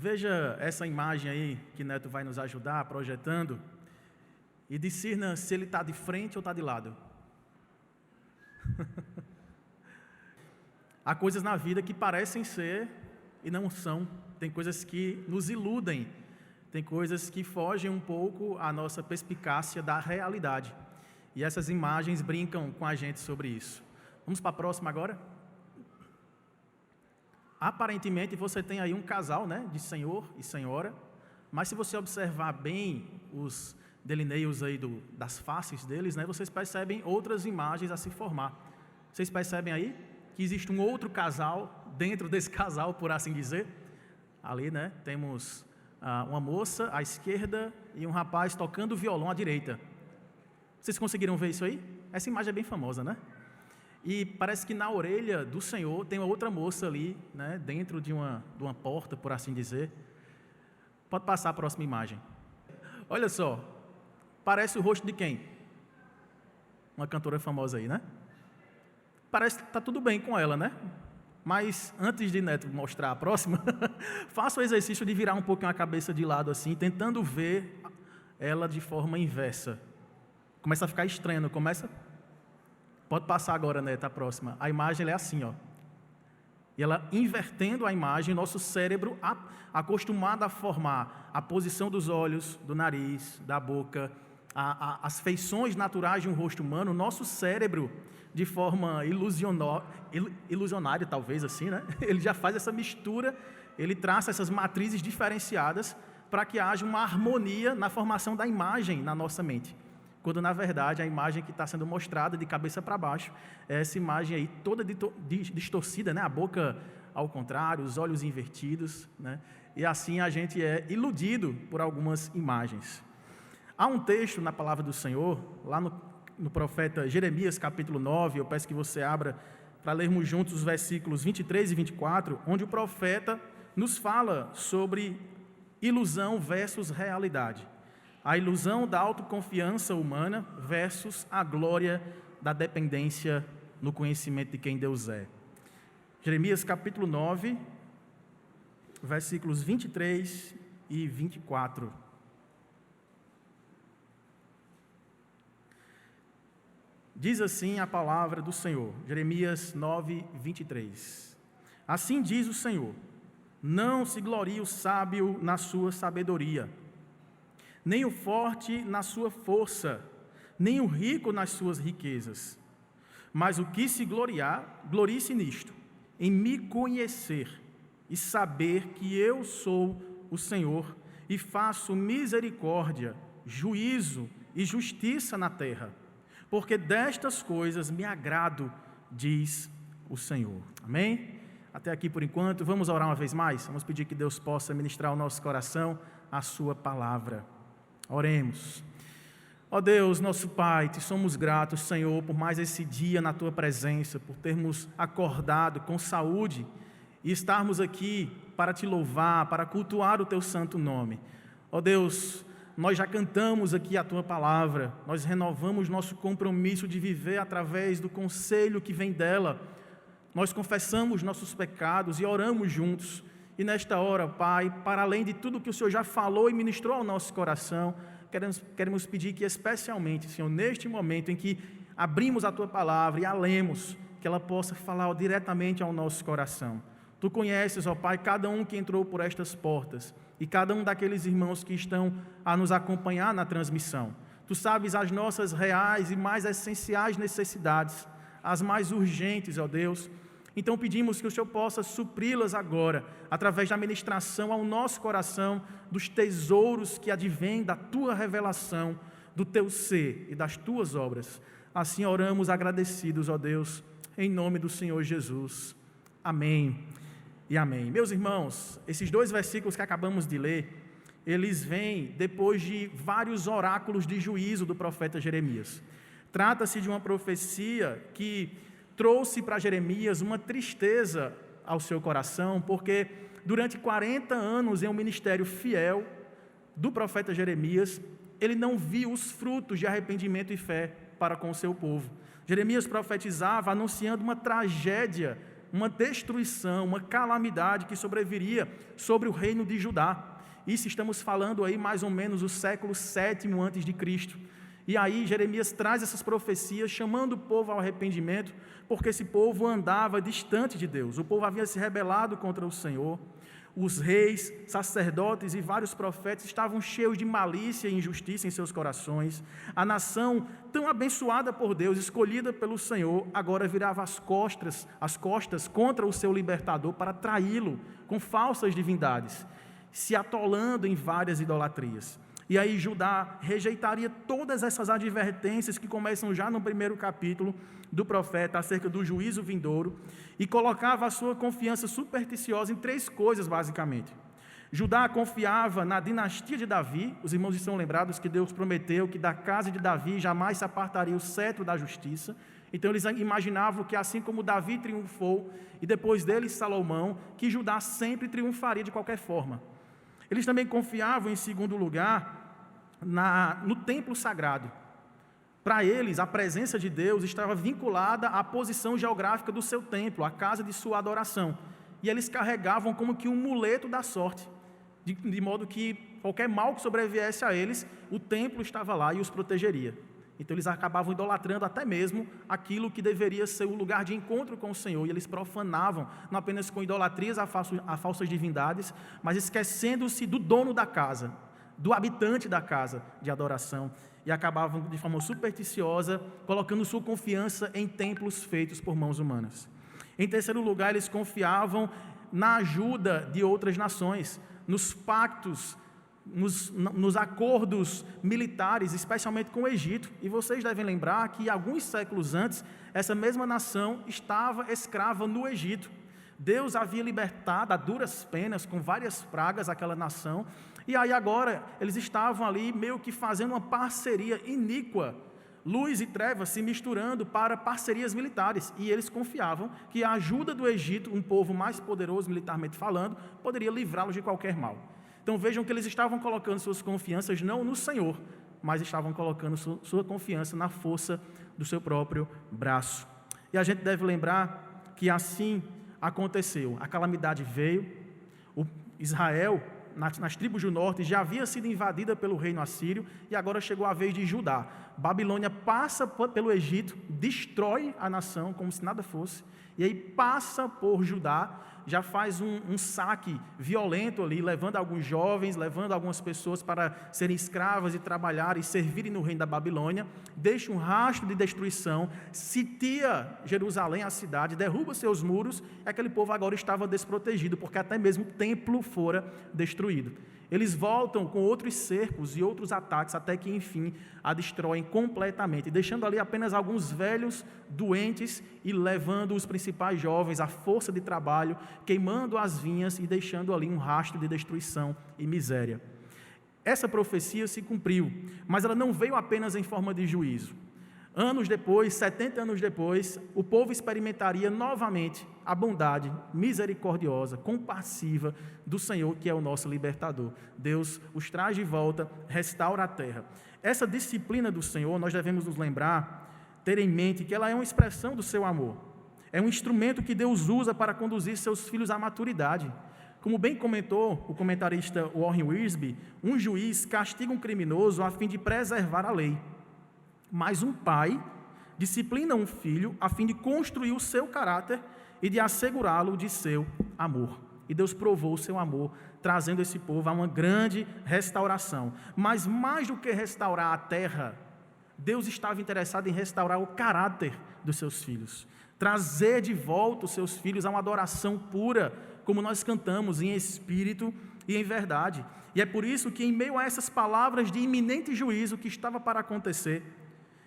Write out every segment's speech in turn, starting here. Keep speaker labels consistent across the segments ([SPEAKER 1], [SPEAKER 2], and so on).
[SPEAKER 1] Veja essa imagem aí que Neto vai nos ajudar projetando e discirna se ele está de frente ou está de lado. Há coisas na vida que parecem ser e não são. Tem coisas que nos iludem. Tem coisas que fogem um pouco à nossa perspicácia da realidade. E essas imagens brincam com a gente sobre isso. Vamos para a próxima agora? Aparentemente você tem aí um casal, né, de senhor e senhora, mas se você observar bem os delineios aí das faces deles, né, vocês percebem outras imagens a se formar. Vocês percebem aí que existe um outro casal dentro desse casal, por assim dizer? Ali, né, temos uma moça à esquerda e um rapaz tocando violão à direita. Vocês conseguiram ver isso aí? Essa imagem é bem famosa, né? E parece que na orelha do Senhor tem outra moça ali, né, dentro de uma porta, por assim dizer. Pode passar a próxima imagem. Olha só, parece o rosto de quem? Uma cantora famosa aí, né? Parece que está tudo bem com ela, né? Mas antes de Neto mostrar a próxima, faça o exercício de virar um pouquinho a cabeça de lado assim, tentando ver ela de forma inversa. Começa a ficar estranho, não começa? Pode passar agora, Neto, a próxima. A imagem é assim, ó. E ela invertendo a imagem, nosso cérebro acostumado a formar a posição dos olhos, do nariz, da boca, as feições naturais de um rosto humano, nosso cérebro, de forma ilusionária, talvez assim, né? Ele já faz essa mistura, ele traça essas matrizes diferenciadas para que haja uma harmonia na formação da imagem na nossa mente. Quando, na verdade, a imagem que está sendo mostrada de cabeça para baixo é essa imagem aí toda distorcida, né? A boca ao contrário, os olhos invertidos, né? E assim a gente é iludido por algumas imagens. Há um texto na palavra do Senhor, lá no profeta Jeremias, capítulo 9, eu peço que você abra para lermos juntos os versículos 23 e 24, onde o profeta nos fala sobre ilusão versus realidade. A ilusão da autoconfiança humana versus a glória da dependência no conhecimento de quem Deus é. Jeremias capítulo 9, versículos 23 e 24. Diz assim a palavra do Senhor, Jeremias 9, 23. Assim diz o Senhor: não se glorie o sábio na sua sabedoria, nem o forte na sua força, nem o rico nas suas riquezas. Mas o que se gloriar, glorie-se nisto, em me conhecer e saber que eu sou o Senhor e faço misericórdia, juízo e justiça na terra, porque destas coisas me agrado, diz o Senhor. Amém? Até aqui por enquanto. Vamos orar uma vez mais? Vamos pedir que Deus possa ministrar ao nosso coração a sua palavra. Oremos. Ó Deus, nosso Pai, te somos gratos, Senhor, por mais esse dia na Tua presença, por termos acordado com saúde e estarmos aqui para Te louvar, para cultuar o Teu santo nome. Ó Deus, nós já cantamos aqui a Tua palavra, nós renovamos nosso compromisso de viver através do conselho que vem dela, nós confessamos nossos pecados e oramos juntos. E nesta hora, Pai, para além de tudo que o Senhor já falou e ministrou ao nosso coração, queremos pedir que especialmente, Senhor, neste momento em que abrimos a Tua palavra e a lemos, que ela possa falar diretamente ao nosso coração. Tu conheces, ó Pai, cada um que entrou por estas portas e cada um daqueles irmãos que estão a nos acompanhar na transmissão. Tu sabes as nossas reais e mais essenciais necessidades, as mais urgentes, ó Deus. Então pedimos que o Senhor possa supri-las agora, através da ministração ao nosso coração, dos tesouros que advêm da Tua revelação, do Teu ser e das Tuas obras. Assim oramos agradecidos, ó Deus, em nome do Senhor Jesus. Amém e amém. Meus irmãos, esses dois versículos que acabamos de ler, eles vêm depois de vários oráculos de juízo do profeta Jeremias. Trata-se de uma profecia que trouxe para Jeremias uma tristeza ao seu coração, porque durante 40 anos em um ministério fiel do profeta Jeremias, ele não viu os frutos de arrependimento e fé para com o seu povo. Jeremias profetizava anunciando uma tragédia uma destruição, uma calamidade que sobreviria sobre o reino de Judá. Isso estamos falando aí mais ou menos o século VII a.C. E aí Jeremias traz essas profecias chamando o povo ao arrependimento, porque esse povo andava distante de Deus. O povo havia se rebelado contra o Senhor. Os reis, sacerdotes e vários profetas estavam cheios de malícia e injustiça em seus corações. A nação, tão abençoada por Deus, escolhida pelo Senhor, agora virava as costas contra o seu libertador para traí-lo com falsas divindades, se atolando em várias idolatrias. E aí Judá rejeitaria todas essas advertências que começam já no primeiro capítulo do profeta acerca do juízo vindouro e colocava a sua confiança supersticiosa em 3 coisas basicamente. Judá confiava na dinastia de Davi. Os irmãos estão lembrados que Deus prometeu que da casa de Davi jamais se apartaria o cetro da justiça. Então eles imaginavam que assim como Davi triunfou e depois dele Salomão, que Judá sempre triunfaria de qualquer forma. Eles também confiavam, em segundo lugar, no templo sagrado. Para eles, a presença de Deus estava vinculada à posição geográfica do seu templo, à casa de sua adoração. E eles carregavam como que um muleto da sorte, de modo que qualquer mal que sobreviesse a eles, o templo estava lá e os protegeria. Então eles acabavam idolatrando até mesmo aquilo que deveria ser o lugar de encontro com o Senhor, e eles profanavam, não apenas com idolatrias a falsas divindades, mas esquecendo-se do dono da casa, do habitante da casa de adoração, e acabavam de forma supersticiosa, colocando sua confiança em templos feitos por mãos humanas. Em terceiro lugar, eles confiavam na ajuda de outras nações, nos pactos, nos acordos militares, especialmente com o Egito. E vocês devem lembrar que alguns séculos antes, essa mesma nação estava escrava no Egito. Deus havia libertado a duras penas, com várias pragas, aquela nação, e aí agora eles estavam ali meio que fazendo uma parceria iníqua, luz e trevas se misturando para parcerias militares, e eles confiavam que a ajuda do Egito, um povo mais poderoso militarmente falando, poderia livrá-los de qualquer mal. Então vejam que eles estavam colocando suas confianças não no Senhor, mas estavam colocando sua confiança na força do seu próprio braço. E a gente deve lembrar que assim aconteceu. A calamidade veio, Israel, nas tribos do norte, já havia sido invadida pelo reino assírio, e agora chegou a vez de Judá. Babilônia passa pelo Egito, destrói a nação como se nada fosse, e aí passa por Judá, já faz um saque violento ali, levando alguns jovens, levando algumas pessoas para serem escravas e trabalhar e servirem no reino da Babilônia, deixa um rastro de destruição, sitia Jerusalém, a cidade, derruba seus muros, e aquele povo agora estava desprotegido, porque até mesmo o templo fora destruído. Eles voltam com outros cercos e outros ataques, até que enfim a destroem completamente, deixando ali apenas alguns velhos doentes e levando os principais jovens à força de trabalho, queimando as vinhas e deixando ali um rastro de destruição e miséria. Essa profecia se cumpriu, mas ela não veio apenas em forma de juízo. Anos depois, 70 anos depois, o povo experimentaria novamente a bondade misericordiosa, compassiva do Senhor, que é o nosso libertador. Deus os traz de volta, restaura a terra. Essa disciplina do Senhor, nós devemos nos lembrar, ter em mente que ela é uma expressão do seu amor. É um instrumento que Deus usa para conduzir seus filhos à maturidade. Como bem comentou o comentarista Warren Wiersbe, um juiz castiga um criminoso a fim de preservar a lei. Mas um pai disciplina um filho a fim de construir o seu caráter e de assegurá-lo de seu amor. E Deus provou o seu amor, trazendo esse povo a uma grande restauração. Mas mais do que restaurar a terra, Deus estava interessado em restaurar o caráter dos seus filhos. Trazer de volta os seus filhos a uma adoração pura, como nós cantamos, em espírito e em verdade. E é por isso que, em meio a essas palavras de iminente juízo que estava para acontecer,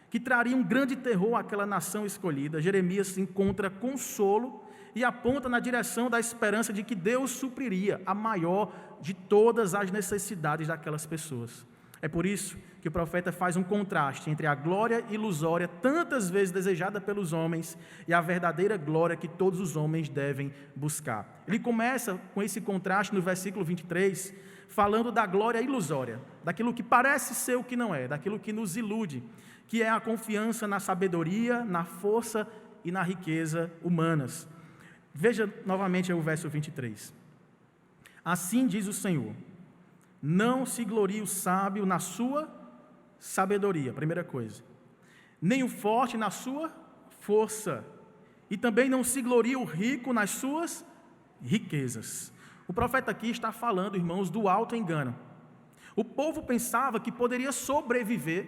[SPEAKER 1] que traria um grande terror àquela nação escolhida, Jeremias encontra consolo e aponta na direção da esperança de que Deus supriria a maior de todas as necessidades daquelas pessoas. É por isso que o profeta faz um contraste entre a glória ilusória, tantas vezes desejada pelos homens, e a verdadeira glória que todos os homens devem buscar. Ele começa com esse contraste no versículo 23, falando da glória ilusória, daquilo que parece ser o que não é, daquilo que nos ilude, que é a confiança na sabedoria, na força e na riqueza humanas. Veja novamente o verso 23. Assim diz o Senhor: não se glorie o sábio na sua sabedoria, primeira coisa, nem o forte na sua força, e também não se glorie o rico nas suas riquezas. O profeta aqui está falando, irmãos, do alto engano. O povo pensava que poderia sobreviver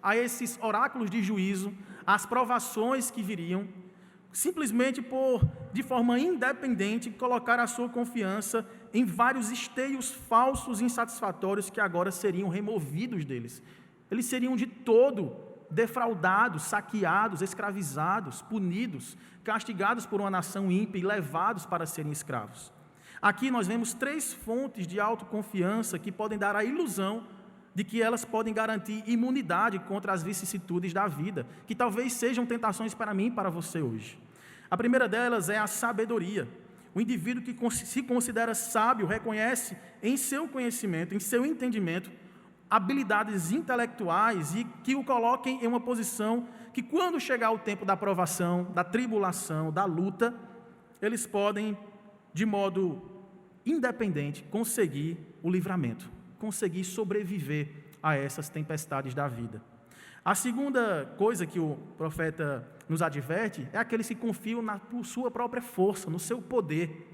[SPEAKER 1] a esses oráculos de juízo, às provações que viriam, simplesmente de forma independente, colocar a sua confiança em vários esteios falsos e insatisfatórios que agora seriam removidos deles. Eles seriam de todo defraudados, saqueados, escravizados, punidos, castigados por uma nação ímpia e levados para serem escravos. Aqui nós vemos 3 fontes de autoconfiança que podem dar a ilusão de que elas podem garantir imunidade contra as vicissitudes da vida, que talvez sejam tentações para mim e para você hoje. A primeira delas é a sabedoria. O indivíduo que se considera sábio reconhece em seu conhecimento, em seu entendimento, habilidades intelectuais e que o coloquem em uma posição que, quando chegar o tempo da provação, da tribulação, da luta, eles podem, de modo independente, conseguir o livramento, conseguir sobreviver a essas tempestades da vida. A segunda coisa que o profeta nos adverte é aqueles que confiam na sua própria força, no seu poder.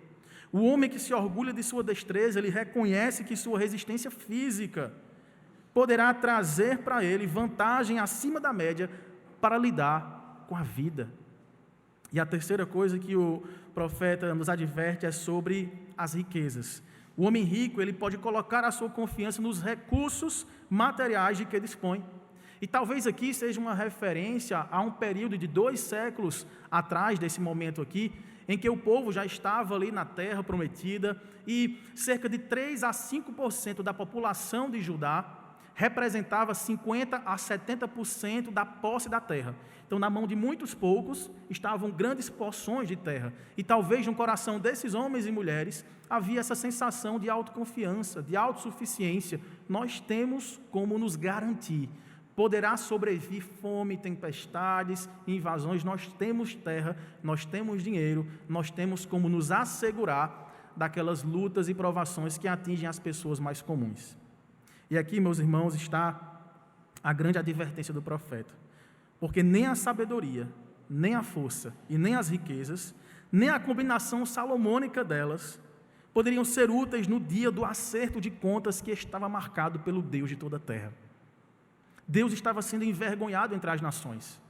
[SPEAKER 1] O homem que se orgulha de sua destreza, ele reconhece que sua resistência física poderá trazer para ele vantagem acima da média para lidar com a vida. E a terceira coisa que o profeta nos adverte é sobre as riquezas. O homem rico, ele pode colocar a sua confiança nos recursos materiais de que dispõe. E talvez aqui seja uma referência a um período de 2 séculos atrás desse momento aqui, em que o povo já estava ali na terra prometida e cerca de 3 a 5% da população de Judá representava 50 a 70% da posse da terra. Então, na mão de muitos poucos estavam grandes porções de terra. E talvez no coração desses homens e mulheres havia essa sensação de autoconfiança, de autossuficiência. Nós temos como nos garantir. Poderá sobreviver fome, tempestades, invasões. Nós temos terra, nós temos dinheiro, nós temos como nos assegurar daquelas lutas e provações que atingem as pessoas mais comuns. E aqui, meus irmãos, está a grande advertência do profeta. Porque nem a sabedoria, nem a força e nem as riquezas, nem a combinação salomônica delas, poderiam ser úteis no dia do acerto de contas que estava marcado pelo Deus de toda a terra. Deus estava sendo envergonhado entre as nações.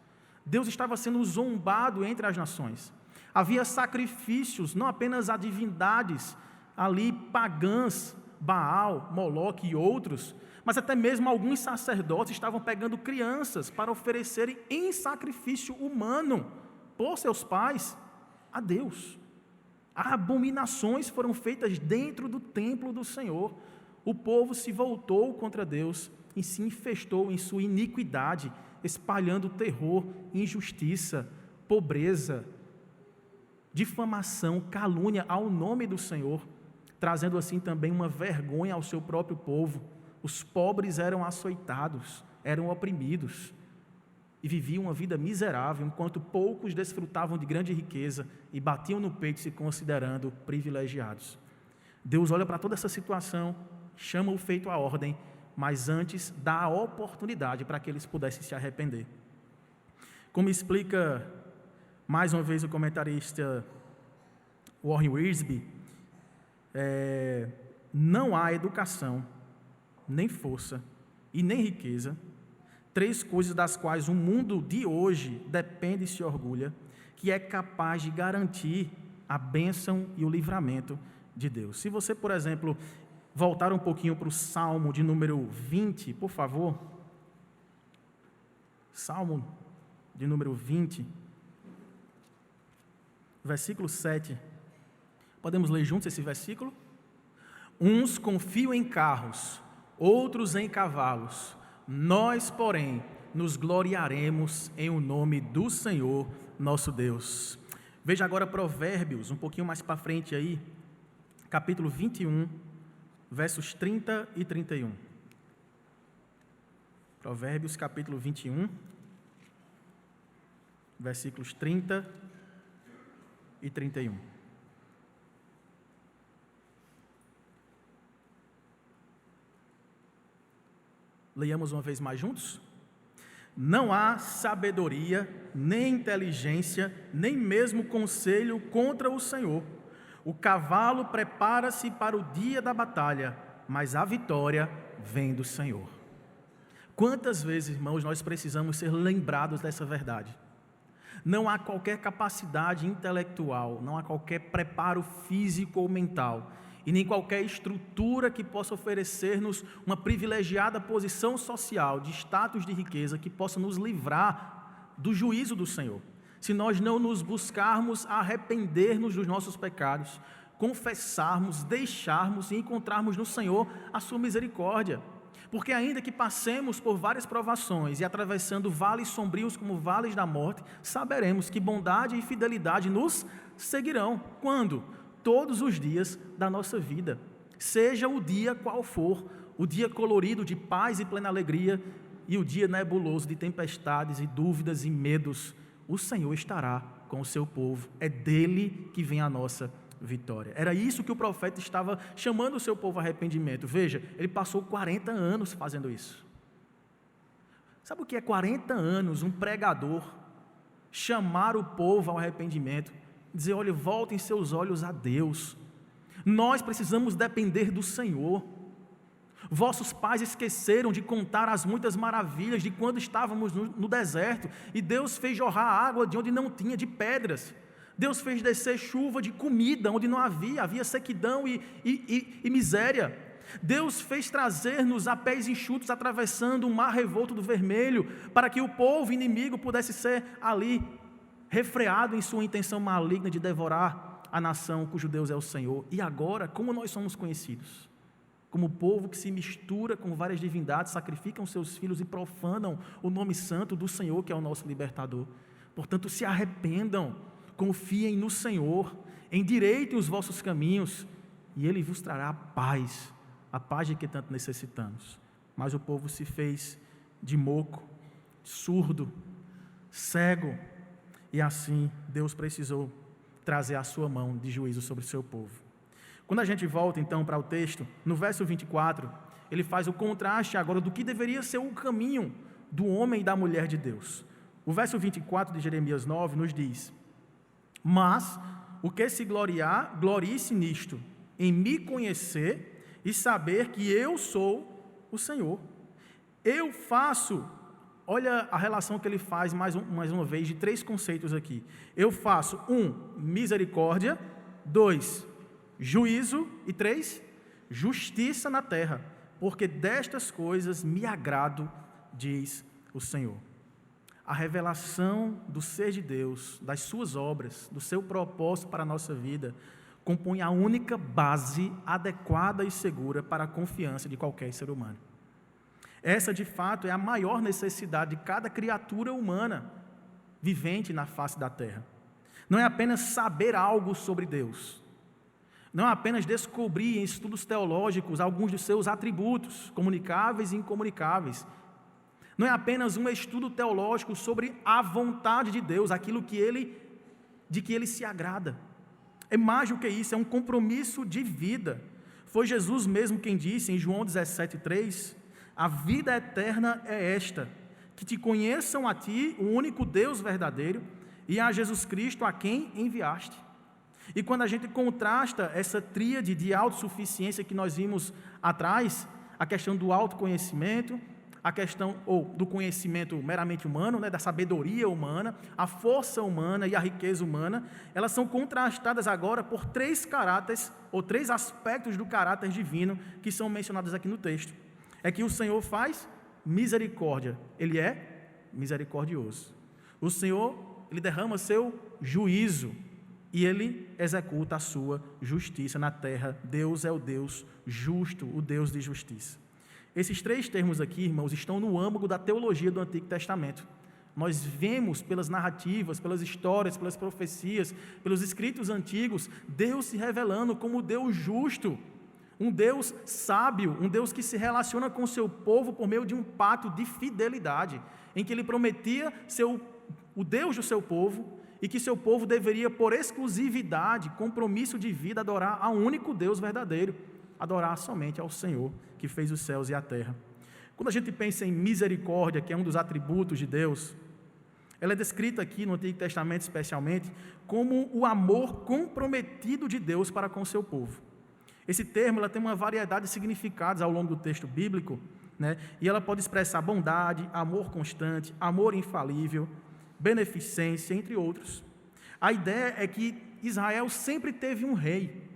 [SPEAKER 1] Deus estava sendo zombado entre as nações. Havia sacrifícios, não apenas a divindades ali pagãs, Baal, Moloque e outros, mas até mesmo alguns sacerdotes estavam pegando crianças para oferecerem em sacrifício humano por seus pais a Deus. Abominações foram feitas dentro do templo do Senhor. O povo se voltou contra Deus e se infestou em sua iniquidade, espalhando terror, injustiça, pobreza, difamação, calúnia ao nome do Senhor, trazendo assim também uma vergonha ao seu próprio povo. Os pobres eram açoitados, eram oprimidos e viviam uma vida miserável, enquanto poucos desfrutavam de grande riqueza e batiam no peito se considerando privilegiados. Deus olha para toda essa situação, chama o feito à ordem, mas antes dá a oportunidade para que eles pudessem se arrepender. Como explica mais uma vez o comentarista Warren Wiersbe, não há educação, nem força e nem riqueza, 3 coisas das quais o mundo de hoje depende e se orgulha, que é capaz de garantir a bênção e o livramento de Deus. Se você, por exemplo, voltar um pouquinho para o Salmo de número 20, por favor. Salmo de número 20, versículo 7. Podemos ler juntos esse versículo? Uns confiam em carros, outros em cavalos. Nós, porém, nos gloriaremos em o nome do Senhor, nosso Deus. Veja agora Provérbios, um pouquinho mais para frente aí, capítulo 21, versos 30 e 31. Provérbios, capítulo 21, versículos 30 e 31. Leiamos uma vez mais juntos? Não há sabedoria, nem inteligência, nem mesmo conselho contra o Senhor. O cavalo prepara-se para o dia da batalha, mas a vitória vem do Senhor. Quantas vezes, irmãos, nós precisamos ser lembrados dessa verdade? Não há qualquer capacidade intelectual, não há qualquer preparo físico ou mental, e nem qualquer estrutura que possa oferecer-nos uma privilegiada posição social, de status de riqueza, que possa nos livrar do juízo do Senhor. Se nós não nos buscarmos arrepender-nos dos nossos pecados, confessarmos, deixarmos e encontrarmos no Senhor a sua misericórdia. Porque ainda que passemos por várias provações e atravessando vales sombrios como vales da morte, saberemos que bondade e fidelidade nos seguirão. Quando? Todos os dias da nossa vida. Seja o dia qual for, o dia colorido de paz e plena alegria e o dia nebuloso de tempestades e dúvidas e medos, o Senhor estará com o seu povo. É dele que vem a nossa vitória. Era isso que o profeta estava chamando o seu povo a arrependimento. Veja, ele passou 40 anos fazendo isso. Sabe o que é 40 anos um pregador chamar o povo ao arrependimento? Dizer, olha, voltem seus olhos a Deus. Nós precisamos depender do Senhor. Vossos pais esqueceram de contar as muitas maravilhas de quando estávamos no deserto, e Deus fez jorrar água de onde não tinha, de pedras. Deus fez descer chuva de comida onde não havia sequidão e miséria. Deus fez trazer-nos a pés enxutos atravessando o mar revolto do vermelho, para que o povo inimigo pudesse ser ali refreado em sua intenção maligna de devorar a nação cujo Deus é o Senhor. E agora, como nós somos conhecidos? Como o povo que se mistura com várias divindades, sacrificam seus filhos e profanam o nome santo do Senhor, que é o nosso libertador. Portanto, se arrependam, confiem no Senhor, endireitem os vossos caminhos, e Ele vos trará a paz de que tanto necessitamos. Mas o povo se fez de moco, surdo, cego, e assim Deus precisou trazer a sua mão de juízo sobre o seu povo. Quando a gente volta então para o texto, no verso 24, ele faz o contraste agora do que deveria ser o caminho do homem e da mulher de Deus. O verso 24 de Jeremias 9 nos diz: mas o que se gloriar, glorie-se nisto, em me conhecer e saber que eu sou o Senhor. Eu faço... Olha a relação que ele faz mais uma vez de 3 conceitos aqui. Eu faço 1, misericórdia, 2, juízo e 3, justiça na terra, porque destas coisas me agrado, diz o Senhor. A revelação do ser de Deus, das suas obras, do seu propósito para a nossa vida, compõe a única base adequada e segura para a confiança de qualquer ser humano. Essa, de fato, é a maior necessidade de cada criatura humana vivente na face da terra. Não é apenas saber algo sobre Deus. Não é apenas descobrir em estudos teológicos alguns dos seus atributos, comunicáveis e incomunicáveis. Não é apenas um estudo teológico sobre a vontade de Deus, aquilo de que Ele se agrada. É mais do que isso, é um compromisso de vida. Foi Jesus mesmo quem disse em João 17,3... a vida eterna é esta, que te conheçam a ti, o único Deus verdadeiro, e a Jesus Cristo a quem enviaste. E quando a gente contrasta essa tríade de autossuficiência que nós vimos atrás, a questão do autoconhecimento, a questão do conhecimento meramente humano, da sabedoria humana, a força humana e a riqueza humana, elas são contrastadas agora por 3 caráteres, ou 3 aspectos do caráter divino que são mencionados aqui no texto. É que o Senhor faz misericórdia, Ele é misericordioso. O Senhor, Ele derrama seu juízo e Ele executa a sua justiça na terra. Deus é o Deus justo, o Deus de justiça. Esses 3 termos aqui, irmãos, estão no âmago da teologia do Antigo Testamento. Nós vemos pelas narrativas, pelas histórias, pelas profecias, pelos escritos antigos, Deus se revelando como Deus justo, um Deus sábio, um Deus que se relaciona com o seu povo por meio de um pacto de fidelidade, em que Ele prometia ser o Deus do seu povo e que seu povo deveria, por exclusividade, compromisso de vida, adorar ao único Deus verdadeiro, adorar somente ao Senhor que fez os céus e a terra. Quando a gente pensa em misericórdia, que é um dos atributos de Deus, ela é descrita aqui no Antigo Testamento especialmente como o amor comprometido de Deus para com o seu povo. Esse termo ela tem uma variedade de significados ao longo do texto bíblico, né? E ela pode expressar bondade, amor constante, amor infalível, beneficência, entre outros. A ideia é que Israel sempre teve um rei,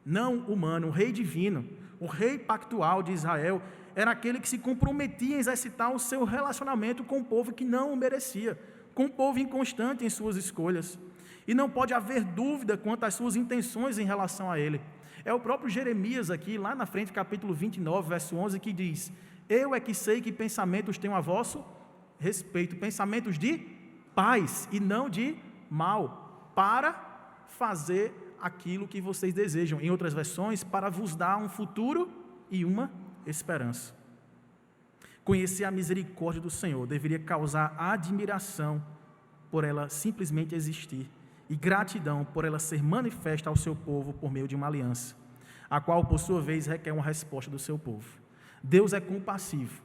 [SPEAKER 1] não humano, um rei divino. O rei pactual de Israel era aquele que se comprometia em exercitar o seu relacionamento com o povo que não o merecia, com o povo inconstante em suas escolhas. E não pode haver dúvida quanto às suas intenções em relação a ele. É o próprio Jeremias aqui, lá na frente, capítulo 29, verso 11, que diz: eu é que sei que pensamentos tenho a vosso respeito, pensamentos de paz e não de mal, para fazer aquilo que vocês desejam. Em outras versões, para vos dar um futuro e uma esperança. Conhecer a misericórdia do Senhor deveria causar admiração por ela simplesmente existir e gratidão por ela ser manifesta ao seu povo por meio de uma aliança, a qual, por sua vez, requer uma resposta do seu povo. Deus é compassivo.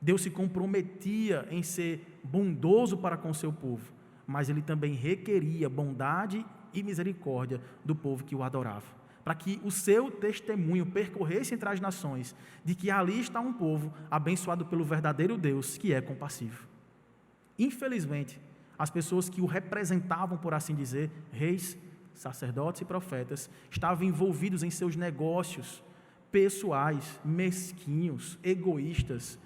[SPEAKER 1] Deus se comprometia em ser bondoso para com o seu povo, mas ele também requeria bondade e misericórdia do povo que o adorava, para que o seu testemunho percorresse entre as nações, de que ali está um povo abençoado pelo verdadeiro Deus, que é compassivo. Infelizmente, as pessoas que o representavam, por assim dizer, reis, sacerdotes e profetas, estavam envolvidos em seus negócios pessoais, mesquinhos, egoístas,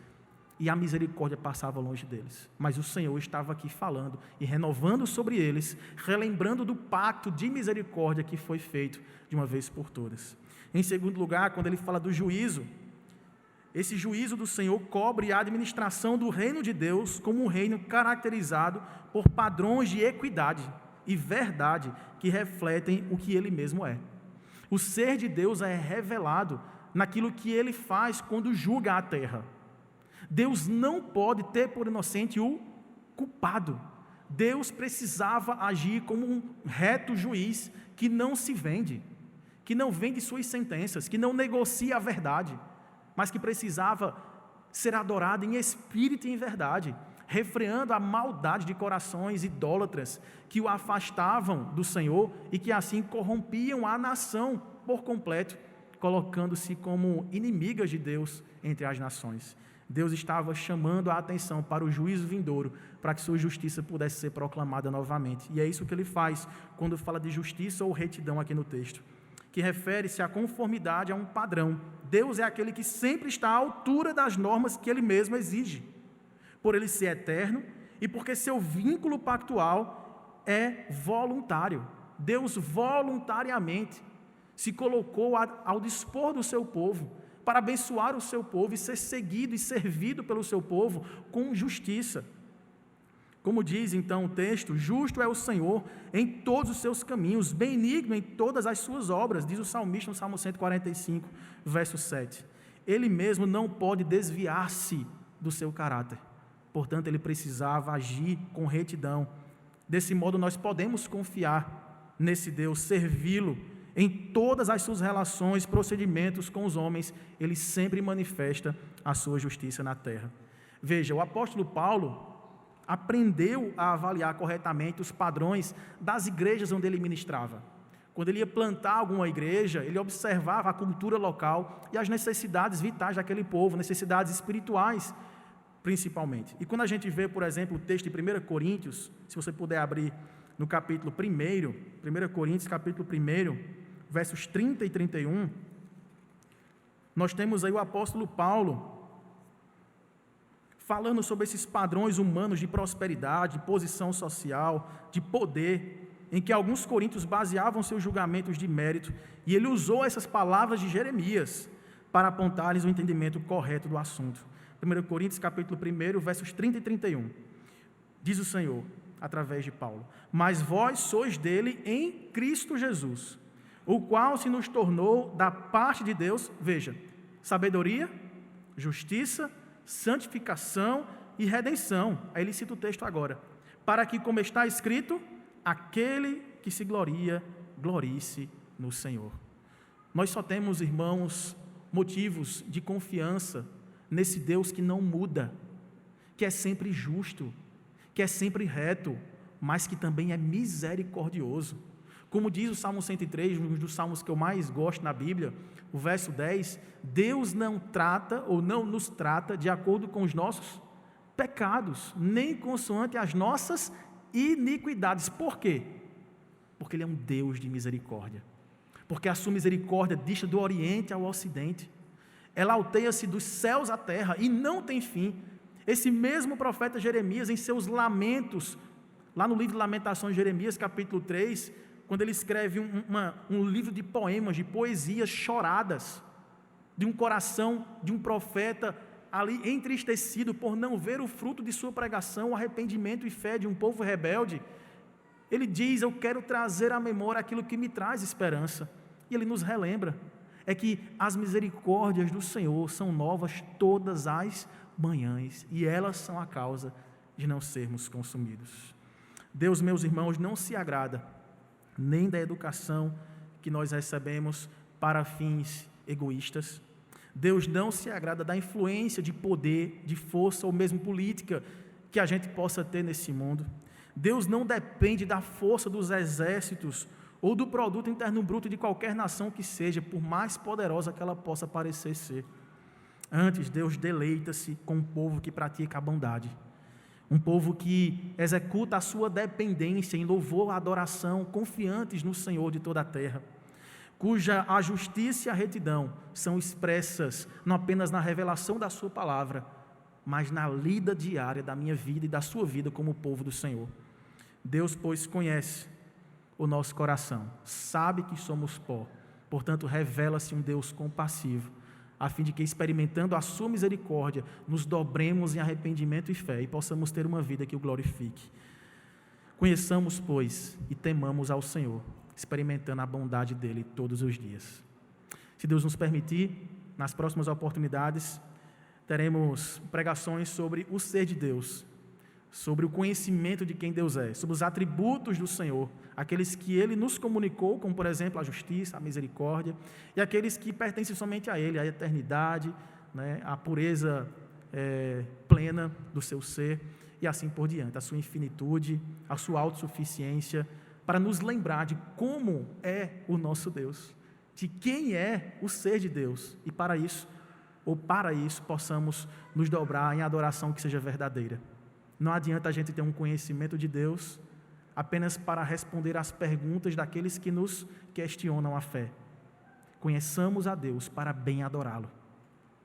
[SPEAKER 1] e a misericórdia passava longe deles. Mas o Senhor estava aqui falando e renovando sobre eles, relembrando do pacto de misericórdia que foi feito de uma vez por todas. Em segundo lugar, quando ele fala do juízo, esse juízo do Senhor cobre a administração do reino de Deus como um reino caracterizado por padrões de equidade e verdade que refletem o que ele mesmo é. O ser de Deus é revelado naquilo que ele faz quando julga a terra. Deus não pode ter por inocente o culpado. Deus precisava agir como um reto juiz que não se vende, que não vende suas sentenças, que não negocia a verdade, mas que precisava ser adorado em espírito e em verdade, refreando a maldade de corações idólatras que o afastavam do Senhor e que assim corrompiam a nação por completo, colocando-se como inimigas de Deus entre as nações. Deus estava chamando a atenção para o juízo vindouro, para que sua justiça pudesse ser proclamada novamente. E é isso que ele faz quando fala de justiça ou retidão aqui no texto, que refere-se à conformidade a um padrão. Deus é aquele que sempre está à altura das normas que ele mesmo exige, por ele ser eterno e porque seu vínculo pactual é voluntário. Deus voluntariamente se colocou ao dispor do seu povo, para abençoar o seu povo e ser seguido e servido pelo seu povo com justiça. Como diz então o texto, justo é o Senhor em todos os seus caminhos, benigno em todas as suas obras, diz o salmista no Salmo 145, verso 7. Ele mesmo não pode desviar-se do seu caráter, portanto ele precisava agir com retidão. Desse modo nós podemos confiar nesse Deus, servi-lo. Em todas as suas relações, procedimentos com os homens, ele sempre manifesta a sua justiça na terra. Veja, o apóstolo Paulo aprendeu a avaliar corretamente os padrões das igrejas onde ele ministrava. Quando ele ia plantar alguma igreja, ele observava a cultura local e as necessidades vitais daquele povo, necessidades espirituais, principalmente. E quando a gente vê, por exemplo, o texto de 1 Coríntios, se você puder abrir no capítulo 1, 1 Coríntios, capítulo 1, versos 30 e 31, nós temos aí o apóstolo Paulo falando sobre esses padrões humanos de prosperidade, de posição social, de poder, em que alguns coríntios baseavam seus julgamentos de mérito, e ele usou essas palavras de Jeremias para apontar-lhes o entendimento correto do assunto. 1 Coríntios, capítulo 1, versos 30 e 31, diz o Senhor, através de Paulo: mas vós sois dele em Cristo Jesus, o qual se nos tornou da parte de Deus, veja, sabedoria, justiça, santificação e redenção. Aí ele cita o texto agora: para que, como está escrito, aquele que se gloria, glorie-se no Senhor. Nós só temos, irmãos, motivos de confiança nesse Deus que não muda, que é sempre justo, que é sempre reto, mas que também é misericordioso. Como diz o Salmo 103, um dos salmos que eu mais gosto na Bíblia, o verso 10, Deus não trata ou não nos trata de acordo com os nossos pecados, nem consoante as nossas iniquidades. Por quê? Porque Ele é um Deus de misericórdia. Porque a sua misericórdia dista do Oriente ao Ocidente. Ela alteia-se dos céus à terra e não tem fim. Esse mesmo profeta Jeremias, em seus lamentos, lá no livro de Lamentações de Jeremias, capítulo 3, quando ele escreve um livro de poemas, de poesias choradas, de um coração de um profeta ali entristecido por não ver o fruto de sua pregação, o arrependimento e fé de um povo rebelde, ele diz: eu quero trazer à memória aquilo que me traz esperança. E ele nos relembra, é que as misericórdias do Senhor são novas todas as manhãs, e elas são a causa de não sermos consumidos. Deus, meus irmãos, não se agrada nem da educação que nós recebemos para fins egoístas. Deus não se agrada da influência de poder, de força ou mesmo política que a gente possa ter nesse mundo. Deus não depende da força dos exércitos ou do produto interno bruto de qualquer nação que seja, por mais poderosa que ela possa parecer ser. Antes, Deus deleita-se com um povo que pratica a bondade, um povo que executa a sua dependência em louvor e adoração, confiantes no Senhor de toda a terra, cuja a justiça e a retidão são expressas não apenas na revelação da sua palavra, mas na lida diária da minha vida e da sua vida como povo do Senhor. Deus, pois, conhece o nosso coração, sabe que somos pó, portanto revela-se um Deus compassivo, a fim de que, experimentando a sua misericórdia, nos dobremos em arrependimento e fé e possamos ter uma vida que o glorifique. Conheçamos, pois, e temamos ao Senhor, experimentando a bondade dEle todos os dias. Se Deus nos permitir, nas próximas oportunidades, teremos pregações sobre o ser de Deus, sobre o conhecimento de quem Deus é, sobre os atributos do Senhor, aqueles que Ele nos comunicou, como por exemplo a justiça, a misericórdia, e aqueles que pertencem somente a Ele, a eternidade, né, a pureza plena do seu ser, e assim por diante, a sua infinitude, a sua autossuficiência, para nos lembrar de como é o nosso Deus, de quem é o ser de Deus, e para isso possamos nos dobrar em adoração que seja verdadeira. Não adianta a gente ter um conhecimento de Deus apenas para responder às perguntas daqueles que nos questionam a fé. Conheçamos a Deus para bem adorá-lo.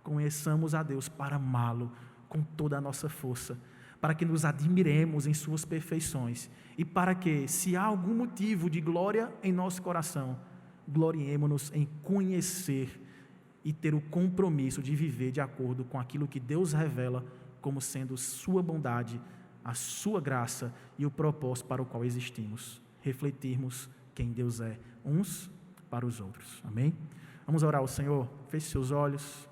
[SPEAKER 1] Conheçamos a Deus para amá-lo com toda a nossa força, para que nos admiremos em suas perfeições e para que, se há algum motivo de glória em nosso coração, gloriemo-nos em conhecer e ter o compromisso de viver de acordo com aquilo que Deus revela como sendo sua bondade, a sua graça e o propósito para o qual existimos. Refletirmos quem Deus é, uns para os outros. Amém? Vamos orar ao Senhor. Feche seus olhos.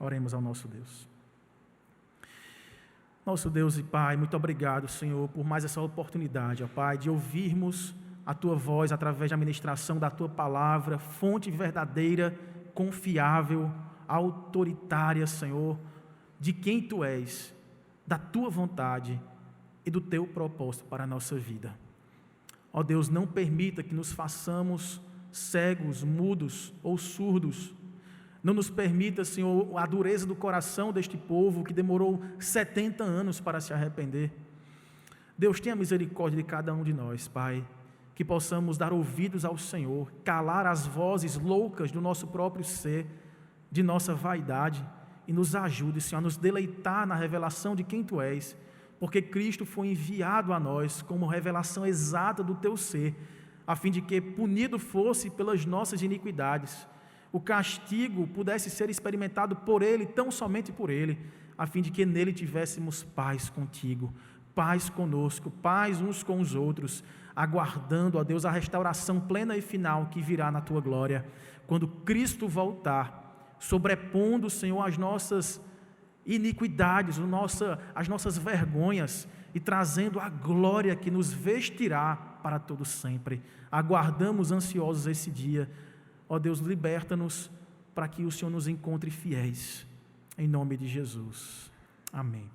[SPEAKER 1] Oremos ao nosso Deus. Nosso Deus e Pai, muito obrigado, Senhor, por mais essa oportunidade, ó Pai, de ouvirmos a Tua voz através da ministração da Tua palavra, fonte verdadeira, confiável, autoritária, Senhor, de quem Tu és, da Tua vontade e do Teu propósito para a nossa vida. Ó Deus, não permita que nos façamos cegos, mudos ou surdos. Não nos permita, Senhor, a dureza do coração deste povo que demorou 70 anos para se arrepender. Deus, tenha misericórdia de cada um de nós, Pai, que possamos dar ouvidos ao Senhor, calar as vozes loucas do nosso próprio ser, de nossa vaidade, e nos ajude, Senhor, a nos deleitar na revelação de quem Tu és, porque Cristo foi enviado a nós como revelação exata do Teu ser, a fim de que punido fosse pelas nossas iniquidades, o castigo pudesse ser experimentado por Ele, tão somente por Ele, a fim de que nele tivéssemos paz contigo, paz conosco, paz uns com os outros, aguardando, ó Deus, a restauração plena e final que virá na Tua glória, quando Cristo voltar, sobrepondo, Senhor, as nossas iniquidades, as nossas vergonhas, e trazendo a glória que nos vestirá para todo sempre. Aguardamos ansiosos esse dia. Ó Deus, liberta-nos para que o Senhor nos encontre fiéis, Em nome de Jesus. Amém.